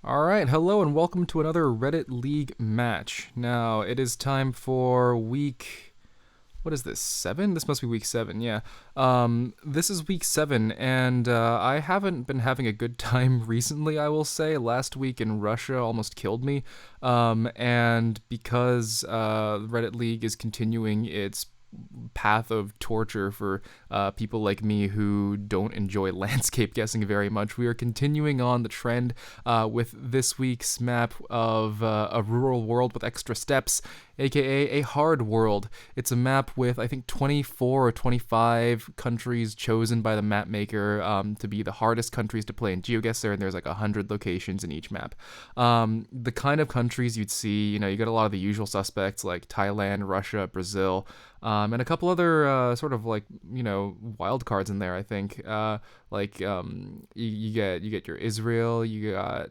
Alright, hello and welcome to another Reddit League match. Now, it is time for week. What is this? 7? This must be week 7, yeah. This is week 7, and I haven't been having a good time recently, I will say. Last week in Russia almost killed me. And because Reddit League is continuing its path of torture for people like me who don't enjoy landscape guessing very much. We are continuing on the trend with this week's map of a rural world with extra steps, aka a hard world. It's a map with, I think, 24 or 25 countries chosen by the map maker to be the hardest countries to play in GeoGuessr, and there's like 100 locations in each map. The kind of countries you'd see, you got a lot of the usual suspects like Thailand, Russia, Brazil, and a couple other sort of like wild cards in there. I think you get your Israel, you got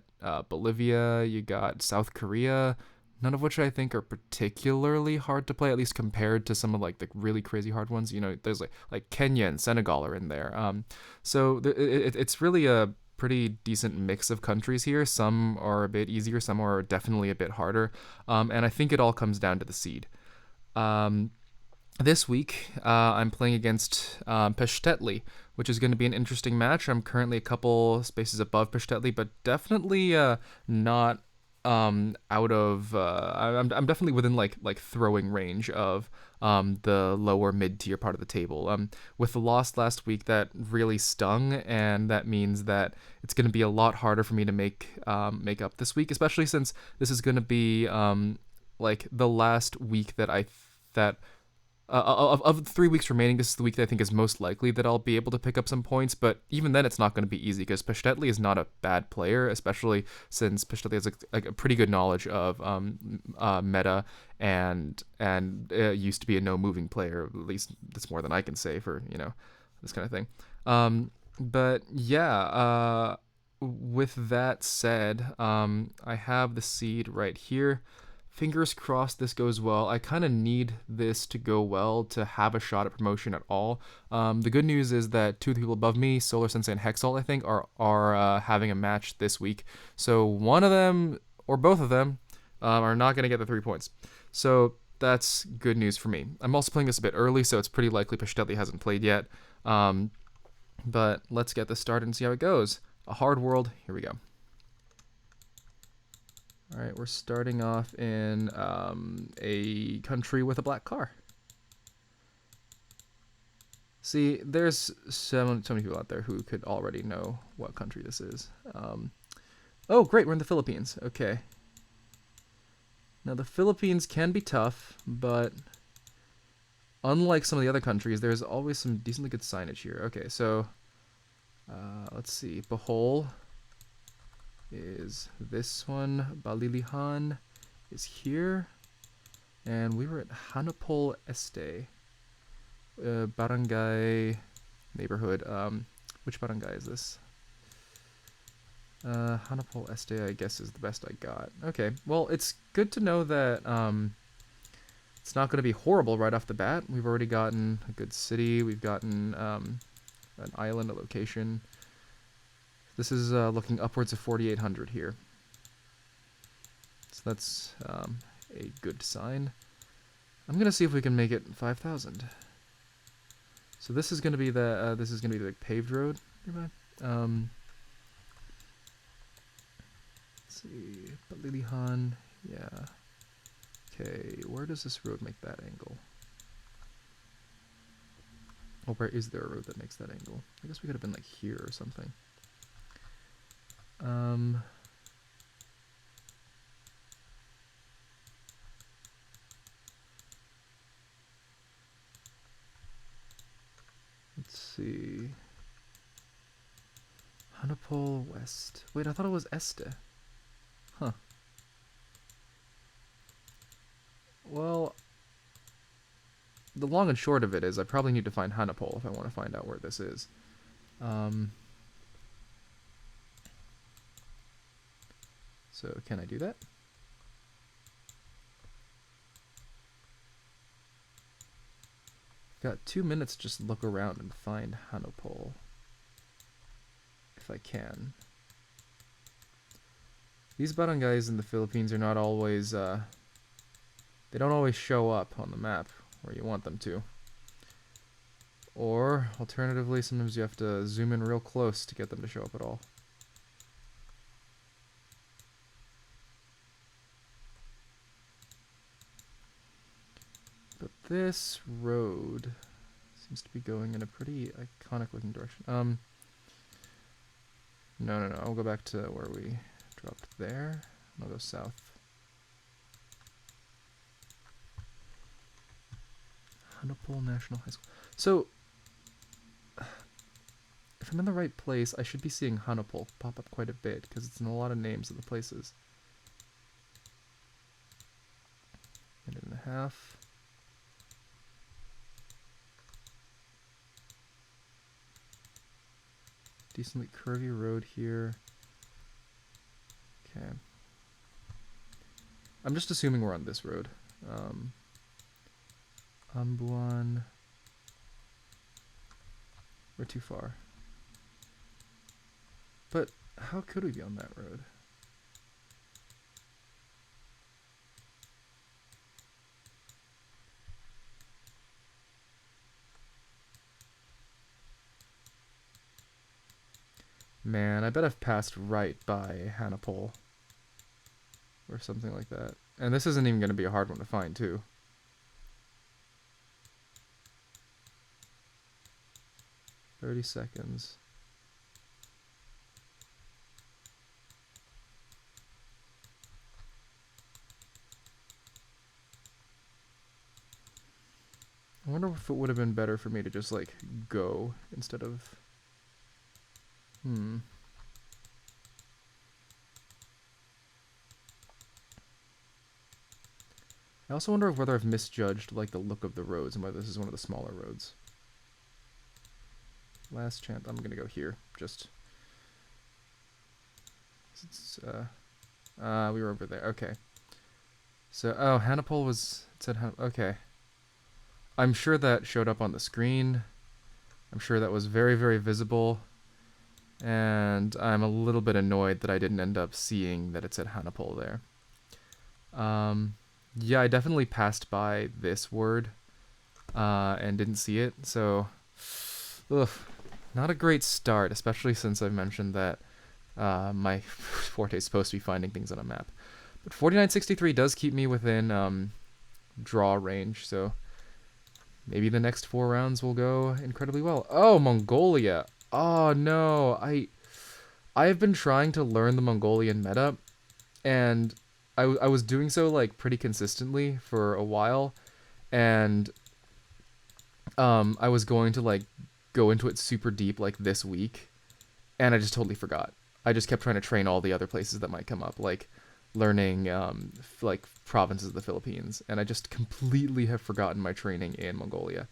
Bolivia, you got South Korea. None of which I think are particularly hard to play, at least compared to some of like the really crazy hard ones. There's like Kenya and Senegal are in there. It's really a pretty decent mix of countries here. Some are a bit easier, some are definitely a bit harder, and I think it all comes down to the seed. This week, I'm playing against paschtetli, which is going to be an interesting match. I'm currently a couple spaces above paschtetli, but definitely not out of. I'm definitely within like throwing range of the lower mid tier part of the table. With the loss last week, that really stung, and that means that it's going to be a lot harder for me to make up this week, especially since this is going to be like the last week that of the 3 weeks remaining, this is the week that I think is most likely that I'll be able to pick up some points. But even then, it's not going to be easy because paschtetli is not a bad player, especially since paschtetli has a pretty good knowledge of meta and used to be a no moving player. At least that's more than I can say for this kind of thing. But yeah, with that said, I have the seed right here. Fingers crossed this goes well. I kind of need this to go well to have a shot at promotion at all. The good news is that two of the people above me, Solar Sensei and Hexalt, I think, are having a match this week. So one of them, or both of them, are not going to get the 3 points. So that's good news for me. I'm also playing this a bit early, so it's pretty likely paschtetli hasn't played yet. But let's get this started and see how it goes. A hard world, here we go. All right, we're starting off in a country with a black car. See, there's so many people out there who could already know what country this is. Oh, great, we're in the Philippines. Okay. Now, the Philippines can be tough, but unlike some of the other countries, there's always some decently good signage here. Okay, so let's see. Bohol is this one. Balilihan is here, and we were at Hanapol Este, barangay neighborhood. Which barangay is this? Hanapol Este, I guess, is the best I got. Okay, well, it's good to know that it's not going to be horrible right off the bat. We've already gotten a good city. We've gotten an island, a location. This is looking upwards of 4,800 here. So that's a good sign. I'm gonna see if we can make it 5,000. So this is gonna be the paved road. Let's see, Balilihan, yeah. Okay, where does this road make that angle? Oh, where is there a road that makes that angle? I guess we could have been like here or something. Let's see. Hanapol West. Wait, I thought it was Este. Huh. Well, the long and short of it is I probably need to find Hanapol if I want to find out where this is. So can I do that? Got 2 minutes to just look around and find Hanapol. If I can. These barangays in the Philippines are not always, they don't always show up on the map where you want them to. Or, alternatively, sometimes you have to zoom in real close to get them to show up at all. But this road seems to be going in a pretty iconic looking direction. No. I'll go back to where we dropped there. I'll go south. Hanapol National High School. So, if I'm in the right place, I should be seeing Hanapol pop up quite a bit, because it's in a lot of names of the places. Minute and a half. Decently curvy road here. Okay. I'm just assuming we're on this road. Ambuan. We're too far. But how could we be on that road? Man, I bet I've passed right by Hanapol. Or something like that. And this isn't even going to be a hard one to find, too. "30 seconds. I wonder if it would have been better for me to just, like, go instead of... I also wonder whether I've misjudged, like, the look of the roads and whether this is one of the smaller roads. Last chance. I'm gonna go here. Just... It's, we were over there. Okay. So, oh, Hanapol was... It said okay. I'm sure that showed up on the screen. I'm sure that was very, very visible. And I'm a little bit annoyed that I didn't end up seeing that it said Hanapol there. Yeah, I definitely passed by this word and didn't see it. So, ugh, not a great start, especially since I've mentioned that my forte is supposed to be finding things on a map. But 4963 does keep me within draw range, so maybe the next 4 rounds will go incredibly well. Oh, Mongolia! Oh no, I've been trying to learn the Mongolian meta, and I was doing so like pretty consistently for a while, and I was going to like go into it super deep like this week, and I just totally forgot. I just kept trying to train all the other places that might come up, like learning like provinces of the Philippines, and I just completely have forgotten my training in Mongolia.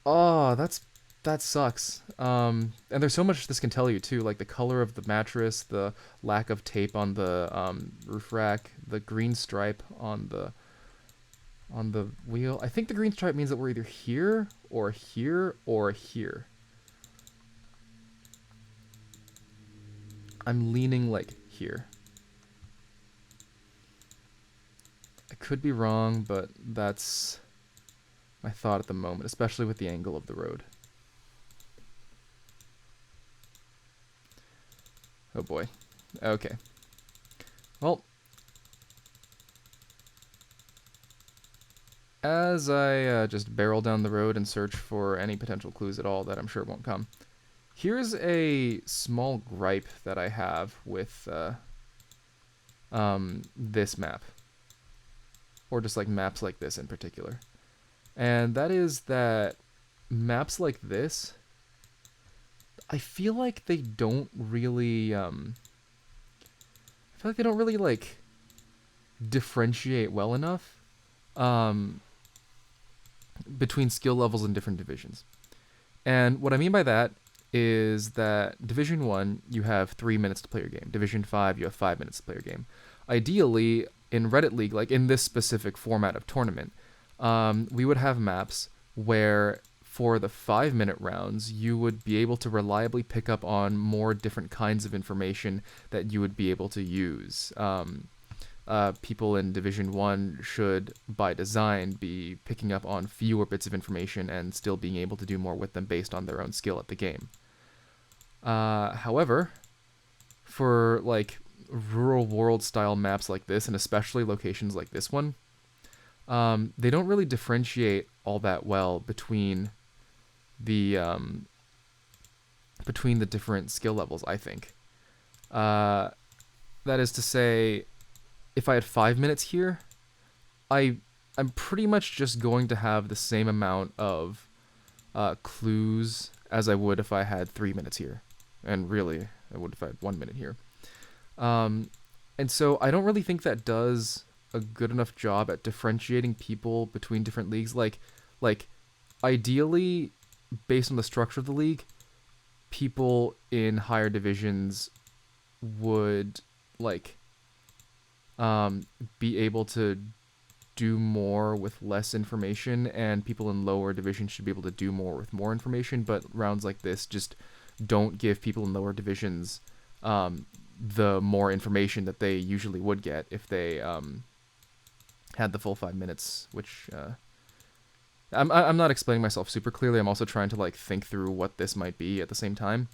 Oh, that sucks. And there's so much this can tell you too, like the color of the mattress, the lack of tape on the roof rack, the green stripe on the wheel. I think the green stripe means that we're either here or here or here. I'm leaning like here. I could be wrong, but that's my thought at the moment, especially with the angle of the road. Oh boy. Okay. Well, as I just barrel down the road and search for any potential clues at all that I'm sure won't come, here's a small gripe that I have with this map. Or just like maps like this in particular. And that is that maps like this, I feel like they don't really like differentiate well enough between skill levels in different divisions. And what I mean by that is that Division 1, you have 3 minutes to play your game. Division 5, you have 5 minutes to play your game. Ideally, in Reddit League, like in this specific format of tournament, we would have maps where for the 5-minute rounds, you would be able to reliably pick up on more different kinds of information that you would be able to use. People in Division 1 should, by design, be picking up on fewer bits of information and still being able to do more with them based on their own skill at the game. However, for like rural world style maps like this, and especially locations like this one, they don't really differentiate all that well between the different skill levels, I think. That is to say, if I had 5 minutes here, I'm pretty much just going to have the same amount of clues as I would if I had 3 minutes here, and really I would if I had 1 minute here. And so I don't really think that does a good enough job at differentiating people between different leagues. Like ideally, based on the structure of the league, people in higher divisions would be able to do more with less information, and people in lower divisions should be able to do more with more information. But rounds like this just don't give people in lower divisions the more information that they usually would get if they had the full 5 minutes, which I'm not explaining myself super clearly. I'm also trying to think through what this might be at the same time.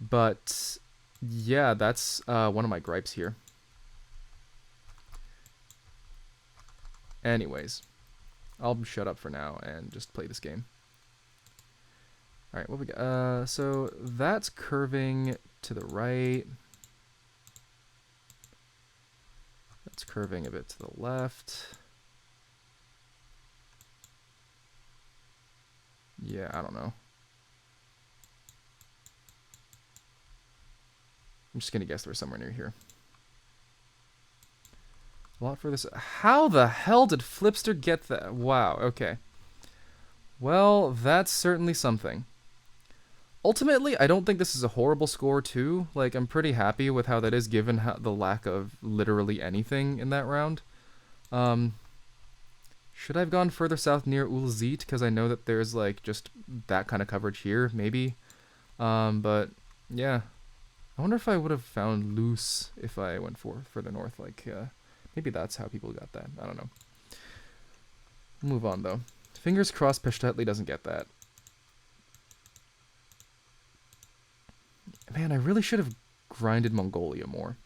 But yeah, that's one of my gripes here. Anyways, I'll shut up for now and just play this game. Alright, what we got? So that's curving to the right. That's curving a bit to the left. Yeah, I don't know. I'm just gonna guess we're somewhere near here. A lot further. How the hell did Flipster get that? Wow, okay. Well, that's certainly something. Ultimately, I don't think this is a horrible score, too. I'm pretty happy with how that is, given the lack of literally anything in that round. Should I have gone further south near Ulzit? Because I know that there's, just that kind of coverage here, maybe. But, yeah. I wonder if I would have found Loose if I went further north. Maybe that's how people got that. I don't know. We'll move on, though. Fingers crossed paschtetli doesn't get that. Man, I really should have grinded Mongolia more.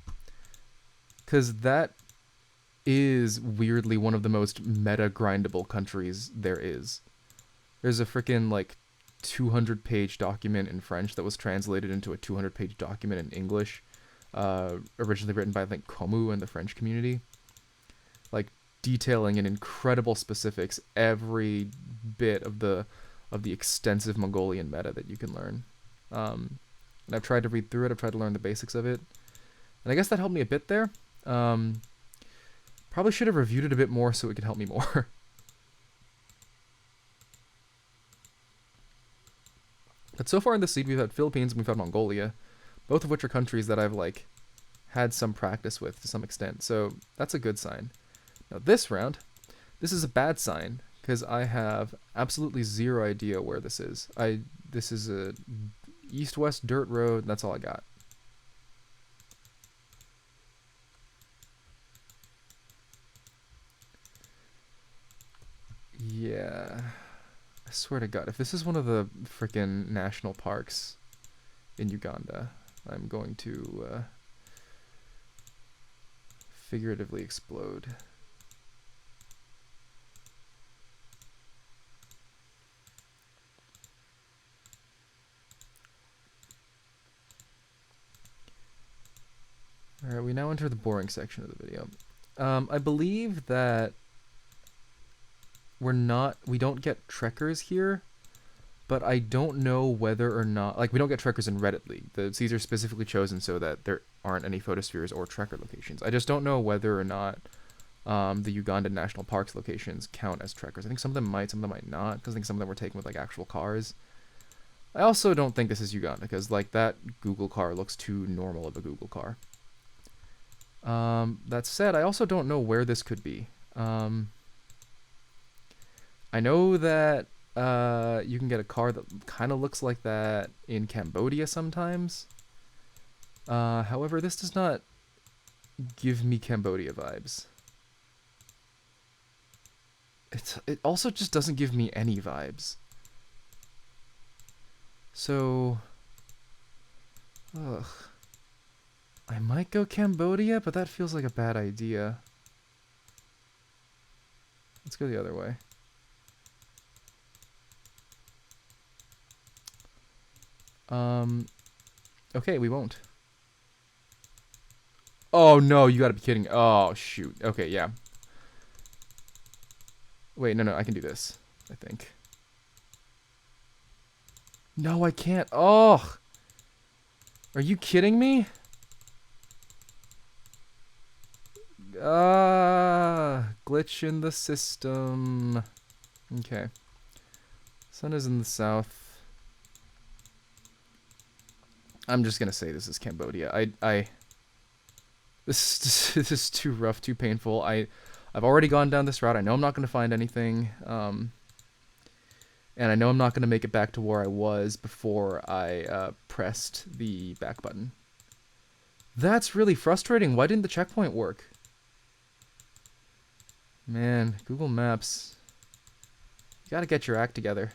Because that is weirdly one of the most meta-grindable countries there is. There's a freaking, 200-page document in French that was translated into a 200-page document in English, originally written by, I think, Komu and the French community. Detailing in incredible specifics every bit of the extensive Mongolian meta that you can learn. And I've tried to read through it. I've tried to learn the basics of it. And I guess that helped me a bit there. Probably should have reviewed it a bit more so it could help me more. But so far in this seed, we've had Philippines and we've had Mongolia, both of which are countries that I've had some practice with to some extent. So that's a good sign. Now this round, this is a bad sign because I have absolutely zero idea where this is. This is a east-west dirt road. That's all I got. Yeah, I swear to God, if this is one of the frickin' national parks in Uganda, I'm going to figuratively explode. Alright, we now enter the boring section of the video. I believe that we don't get trekkers here, but I don't know whether or not, we don't get trekkers in Reddit League. These are specifically chosen so that there aren't any photospheres or trekker locations. I just don't know whether or not the Ugandan National Parks locations count as trekkers. I think some of them might, some of them might not, because I think some of them were taken with actual cars. I also don't think this is Uganda, because that Google car looks too normal of a Google car. That said, I also don't know where this could be. I know that you can get a car that kind of looks like that in Cambodia sometimes. However, this does not give me Cambodia vibes. It also just doesn't give me any vibes. So, ugh. I might go Cambodia, but that feels like a bad idea. Let's go the other way. Okay, we won't. Oh no, you gotta be kidding. Oh shoot. Okay, yeah. Wait, no, I can do this, I think. No, I can't. Oh! Are you kidding me? Glitch in the system. Okay. Sun is in the south. I'm just gonna say this is Cambodia. This is too rough, too painful. I've already gone down this route. I know I'm not gonna find anything. And I know I'm not gonna make it back to where I was before I pressed the back button. That's really frustrating. Why didn't the checkpoint work? Man, Google Maps. You gotta get your act together.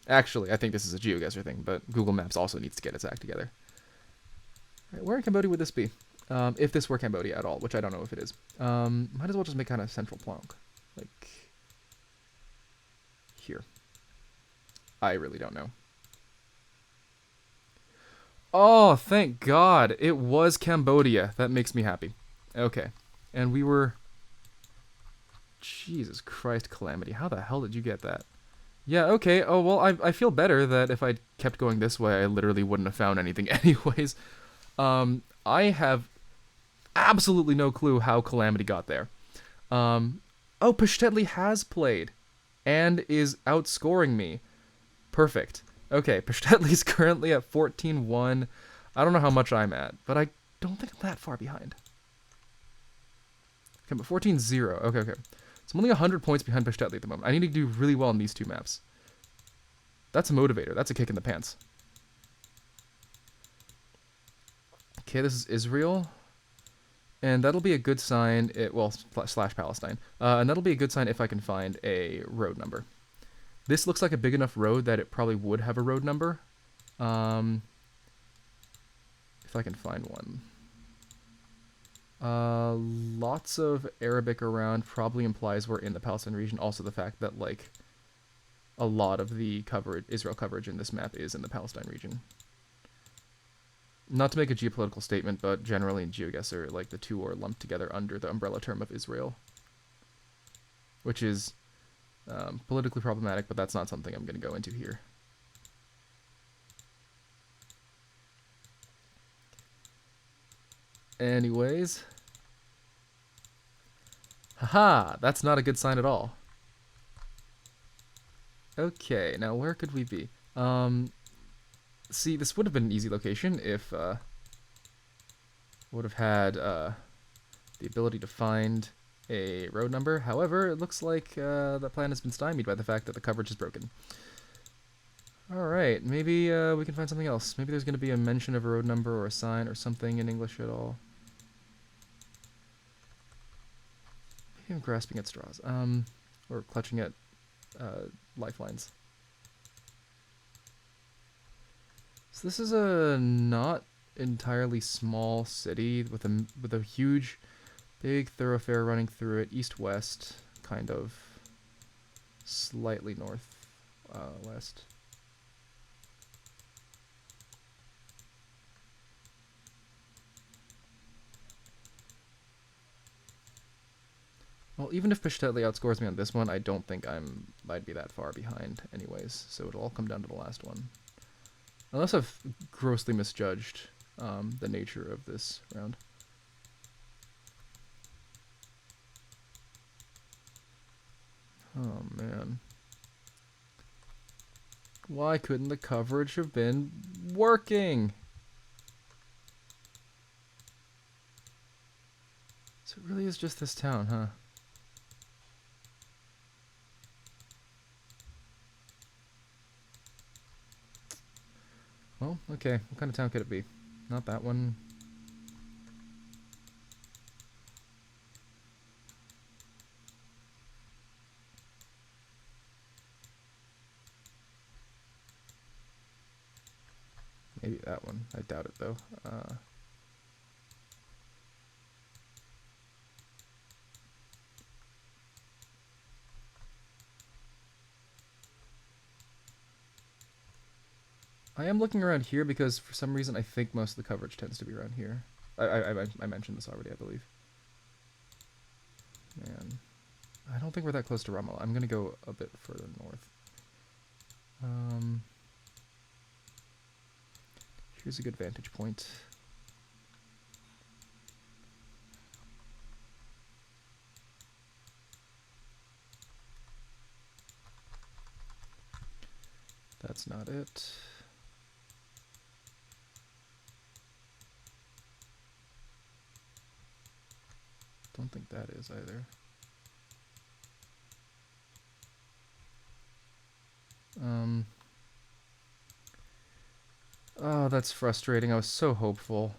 Actually, I think this is a GeoGuessr thing, but Google Maps also needs to get its act together. Right, where in Cambodia would this be? If this were Cambodia at all, which I don't know if it is. Might as well just make kind of central plonk. Like, here. I really don't know. Oh, thank God. It was Cambodia. That makes me happy. Okay. And we were... Jesus Christ, Calamity. How the hell did you get that? Yeah, okay. Oh, well, I feel better that if I kept going this way, I literally wouldn't have found anything anyways. I have absolutely no clue how Calamity got there. Oh, paschtetli has played and is outscoring me. Perfect. Okay, paschtetli's currently at 14-1. I don't know how much I'm at, but I don't think I'm that far behind. Okay, but 14-0. Okay. So I'm only 100 points behind paschtetli at the moment. I need to do really well on these two maps. That's a motivator. That's a kick in the pants. Okay, this is Israel. And that'll be a good sign, slash Palestine. And that'll be a good sign if I can find a road number. This looks like a big enough road that it probably would have a road number. If I can find one. Lots of Arabic around probably implies we're in the Palestine region. Also the fact that, like, a lot of the Israel coverage in this map is in the Palestine region. Not to make a geopolitical statement, but generally in GeoGuessr, like, the two are lumped together under the umbrella term of Israel. Which is politically problematic, but that's not something I'm going to go into here. Anyways. Haha, that's not a good sign at all. Okay, now where could we be? See, this would have been an easy location if would have had the ability to find a road number. However, it looks like that plan has been stymied by the fact that the coverage is broken. Alright, maybe we can find something else. Maybe there's going to be a mention of a road number or a sign or something in English at all. Maybe I'm grasping at straws. Or clutching at lifelines. So this is a not entirely small city with a huge, big thoroughfare running through it, east-west, kind of, slightly north-west. Well, even if paschtetli outscores me on this one, I don't think I'd be that far behind anyways, so it'll all come down to the last one. Unless I've grossly misjudged the nature of this round. Oh, man. Why couldn't the coverage have been working? So it really is just this town, huh? Okay, what kind of town could it be? Not that one. Maybe that one. I doubt it, though. I am looking around here because for some reason I think most of the coverage tends to be around here. I mentioned this already, I believe. Man, I don't think we're that close to Ramallah. I'm gonna go a bit further north. Here's a good vantage point. That's not it. Don't think that is either. Oh, that's frustrating. I was so hopeful.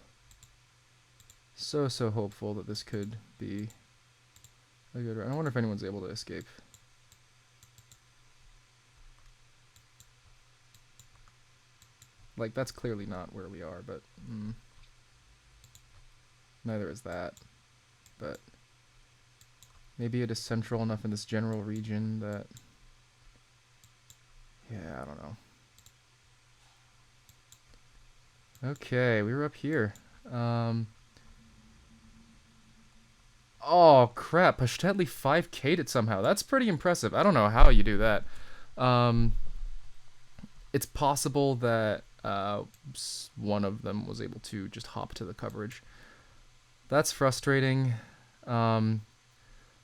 So hopeful that this could be a good run. I wonder if anyone's able to escape. Like, that's clearly not where we are, but neither is that. But maybe it is central enough in this general region that... Yeah, I don't know. Okay, we were up here. Oh, crap. Paschtetli 5K'd it somehow. That's pretty impressive. I don't know how you do that. It's possible that one of them was able to just hop to the coverage. That's frustrating. I'm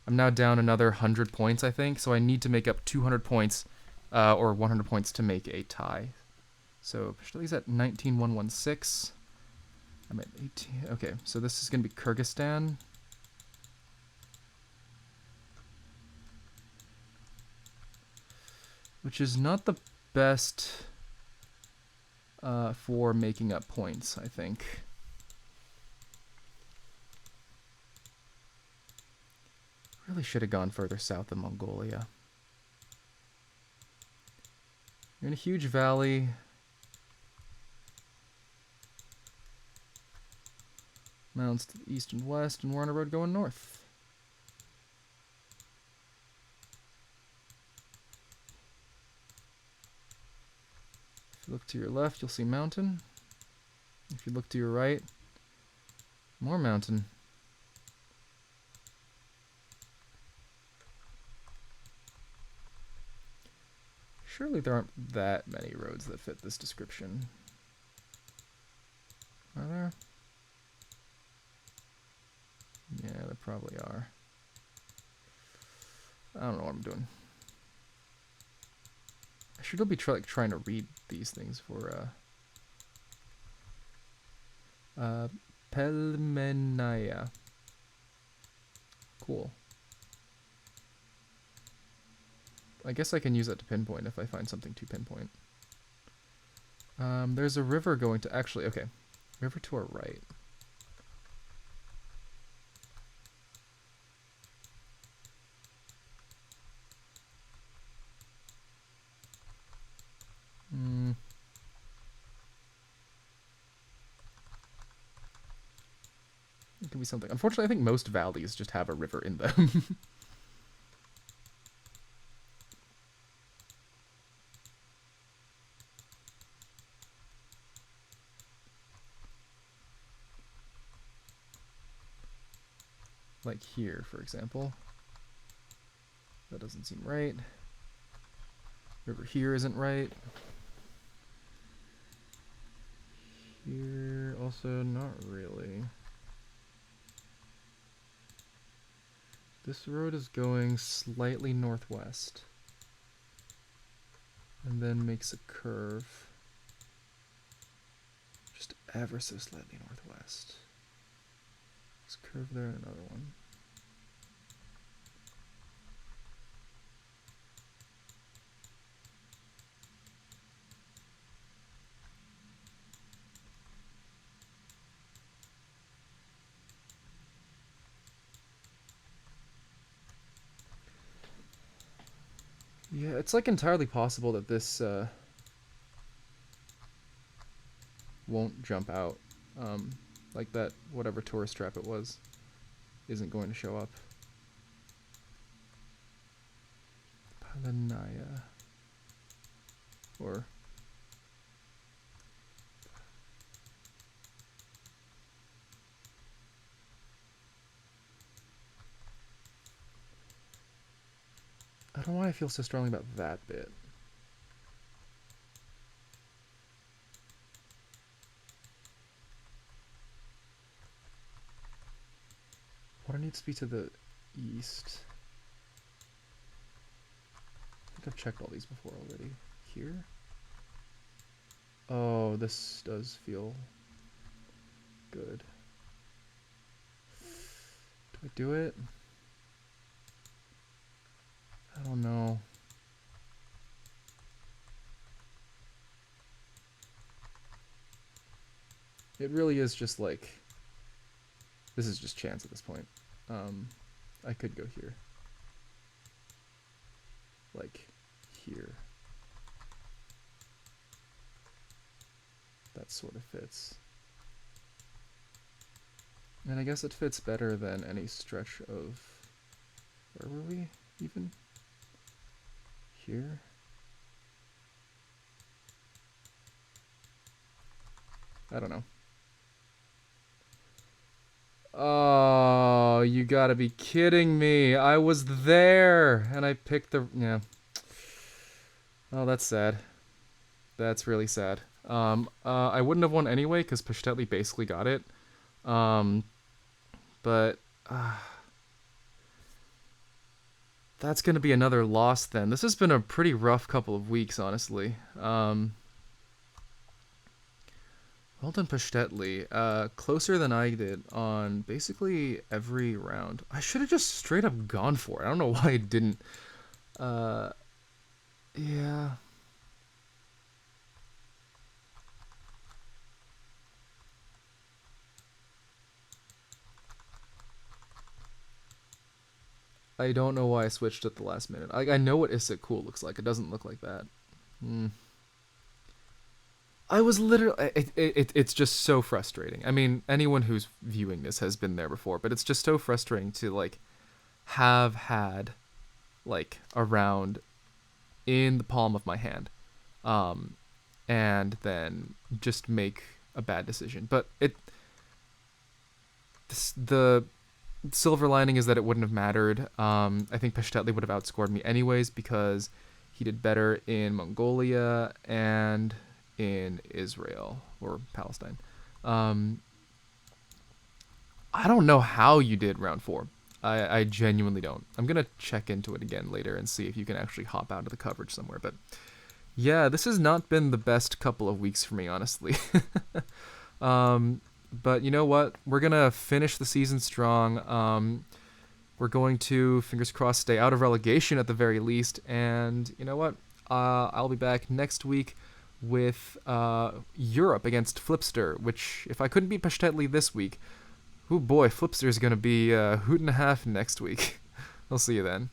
now down another 100 points, I think. So I need to make up 200 points or 100 points to make a tie. So Paschtetli's at 19,116. I'm at 18. Okay, so this is going to be Kyrgyzstan. Which is not the best for making up points, I think. Really should have gone further south than Mongolia. You're in a huge valley. Mountains to the east and west, and we're on a road going north. If you look to your left, you'll see mountain. If you look to your right, more mountain. Surely there aren't that many roads that fit this description. Are there? Yeah, there probably are. I don't know what I'm doing. I should be trying to read these things for Pelmenaya. Cool. I guess I can use that to pinpoint if I find something to pinpoint. There's a river going to... Actually, okay. River to our right. It could be something. Unfortunately, I think most valleys just have a river in them. Like here, for example. That doesn't seem right. River here isn't right. Here, also not really. This road is going slightly northwest. And then makes a curve. Just ever so slightly northwest. Let's curve there and another one. Yeah, it's like entirely possible that this won't jump out. Um, like that whatever tourist trap it was isn't going to show up. Palanaya. Or I don't know why I feel so strongly about that bit. Water needs to be to the east. I think I've checked all these before already. Here? Oh, this does feel good. Do I do it? I don't know. It really is just like... This is just chance at this point. I could go here. Like, here. That sort of fits. And I guess it fits better than any stretch of... Where were we, even? Here? I don't know. Oh, you gotta be kidding me. I was there, and I picked the... Yeah. Oh, that's sad. That's really sad. I wouldn't have won anyway, because paschtetli basically got it. But... that's gonna be another loss then. This has been a pretty rough couple of weeks, honestly. Well done, paschtetli. Closer than I did on basically every round. I should have just straight up gone for it. I don't know why I didn't. Yeah. I don't know why I switched at the last minute. I know what Isik Cool looks like. It doesn't look like that. I was literally... It's just so frustrating. I mean, anyone who's viewing this has been there before, but it's just so frustrating to, like, have had, like, a round in the palm of my hand, and then just make a bad decision. But the silver lining is that it wouldn't have mattered. I think paschtetli would have outscored me anyways because he did better in Mongolia and in Israel or Palestine. I don't know how you did round 4. I genuinely don't. I'm gonna check into it again later and see if you can actually hop out of the coverage somewhere. But yeah, this has not been the best couple of weeks for me, honestly. But you know what? We're gonna finish the season strong. We're going to, fingers crossed, stay out of relegation at the very least. And you know what? I'll be back next week with Europe against Flipster, which, if I couldn't beat paschtetli this week, oh boy, Flipster is going to be a hoot and a half next week. I'll see you then.